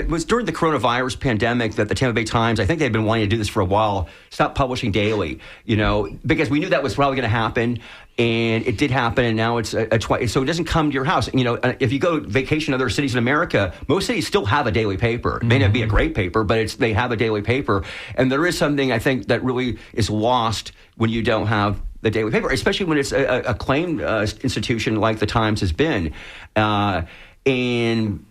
was during the coronavirus pandemic that the Tampa Bay Times, I think they've been wanting to do this for a while, stopped publishing daily. Because we knew that was probably going to happen, and it did happen. And now it's so it doesn't come to your house. If you go vacation in other cities in America, most cities still have a daily paper. It may not be a great paper, but they have a daily paper. And there is something I think that really is lost when you don't have the daily paper, especially when it's a acclaimed institution like the Times has been. And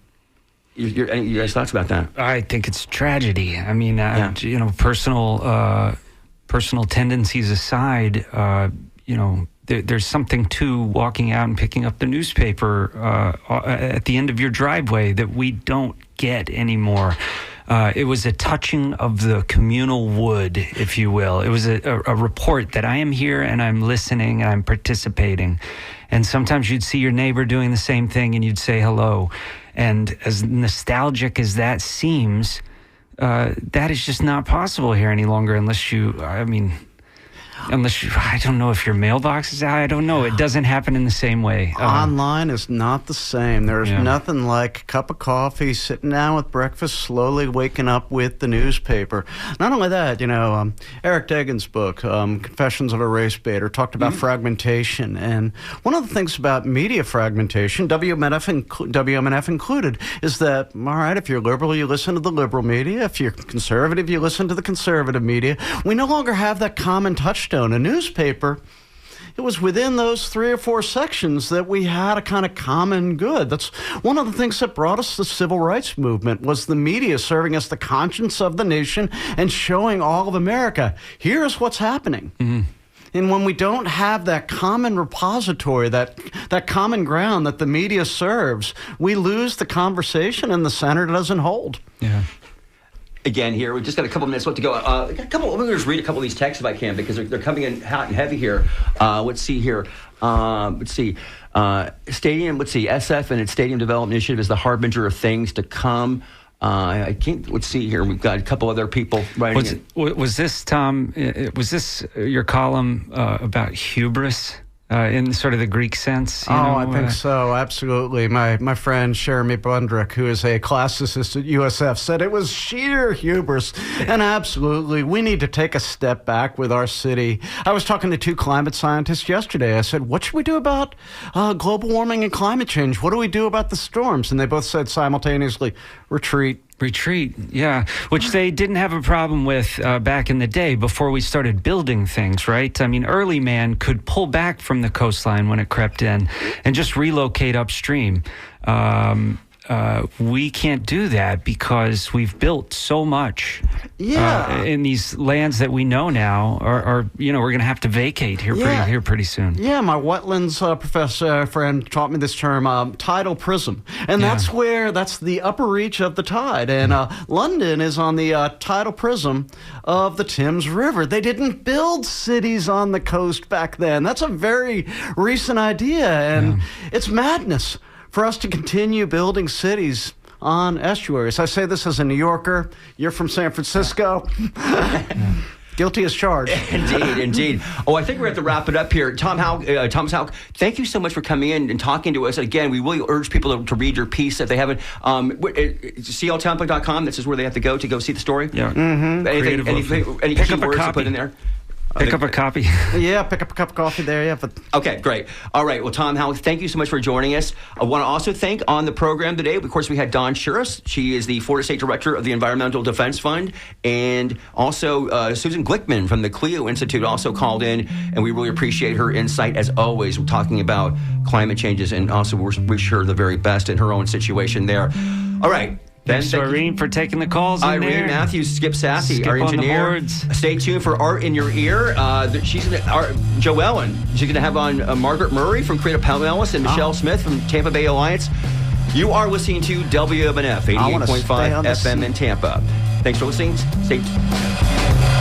you guys' thoughts about that?
I think it's a tragedy. I mean, personal tendencies aside, there's something to walking out and picking up the newspaper at the end of your driveway that we don't get anymore. It was a touching of the communal wood, if you will. It was a report that I am here and I'm listening and I'm participating. And sometimes you'd see your neighbor doing the same thing and you'd say hello. And as nostalgic as that seems, that is just not possible here any longer I don't know if your mailbox is out. I don't know. It doesn't happen in the same way.
Online is not the same. There's nothing like a cup of coffee, sitting down with breakfast, slowly waking up with the newspaper. Not only that, Eric Deggans' book, Confessions of a Race Baiter, talked about fragmentation. And one of the things about media fragmentation, WMNF included, is that, all right, if you're liberal, you listen to the liberal media. If you're conservative, you listen to the conservative media. We no longer have that common touchstone. A newspaper, it was within those 3 or 4 sections that we had a kind of common good. That's one of the things that brought us the civil rights movement, was the media serving as the conscience of the nation and showing all of America, here's what's happening. Mm-hmm. And when we don't have that common repository, that common ground that the media serves, we lose the conversation and the center doesn't hold.
Yeah.
Again, here we just got a couple minutes left to go. Let me just read a couple of these texts if I can, because they're coming in hot and heavy here. Let's see here. Stadium. Let's see. SF and its Stadium Development Initiative is the harbinger of things to come. I can't. Let's see here. We've got a couple other people writing.
Was this, Tom? Was this your column about hubris? In sort of the Greek sense?
I think so, absolutely. My friend Jeremy Bundrick, who is a classicist at USF, said it was sheer hubris. And absolutely, we need to take a step back with our city. I was talking to 2 climate scientists yesterday. I said, what should we do about global warming and climate change? What do we do about the storms? And they both said simultaneously, retreat.
Retreat, yeah, which they didn't have a problem with back in the day before we started building things, right? I mean, early man could pull back from the coastline when it crept in and just relocate upstream. We can't do that because we've built so much in these lands that we know now are we're going to have to vacate here pretty soon.
Yeah, my wetlands professor friend taught me this term, tidal prism. And that's the upper reach of the tide. And London is on the tidal prism of the Thames River. They didn't build cities on the coast back then. That's a very recent idea, and it's madness for us to continue building cities on estuaries. I say this as a New Yorker. You're from San Francisco. Guilty as charged.
Indeed. Oh, I think we're going to wrap it up here. Thomas Houck, thank you so much for coming in and talking to us. Again, we really urge people to read your piece if they haven't. CLTownPuck.com, this is where they have to go see the story.
Yeah.
Mm-hmm. Any keywords to put in there?
Pick up a copy.
Yeah, pick up a cup of coffee there. Yeah, but
Okay, great. All right. Well, Tom Howell, thank you so much for joining us. I want to also thank on the program today, of course, we had Dawn Shuras. She is the Florida State Director of the Environmental Defense Fund. And also Susan Glickman from the Clio Institute also called in. And we really appreciate her insight, as always. We're talking about climate changes and also wish her the very best in her own situation there. All right.
Thanks to Irene for taking the calls in
Irene
there.
Matthews, Skip Sassy,
Skip
our
on the
engineer.
boards.
Stay tuned for Art in Your Ear. She's going to, Joellen, she's going to have on Margaret Murray from Creative Palace and Michelle Smith from Tampa Bay Alliance. You are listening to WMNF 88.5 FM in Tampa. Thanks for listening. Stay tuned.